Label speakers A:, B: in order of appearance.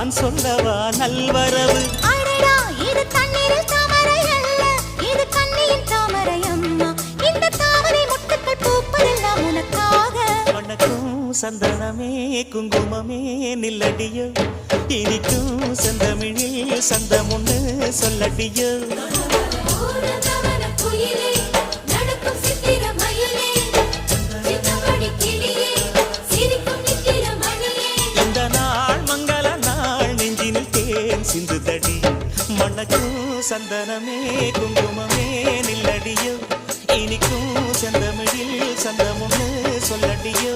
A: நான் சொல்லவா நல்வரவு.
B: அடடா இது தண்ணீரில் தாமரை அல்ல, இது கண்ணியின் தாமரை அம்மா. இந்த தாமரை முட்டுக்கள் பூப்பதெல்லாம் உனக்காக.
A: வணக்கம் சந்தனமே குங்குமமே நில்லடியோ, இனிக்கும் செந்தமிழில் சந்தமுன்னு சொல்லடியோ. இந்த நாள் மங்கள நாள் நெஞ்சினில் தேன் சிந்துதடி. மணக்கும் சந்தனமே குங்குமமே நில்லடியோ, இனிக்கும் செந்தமிழில் சந்தமுன்னு சொல்லடியோ.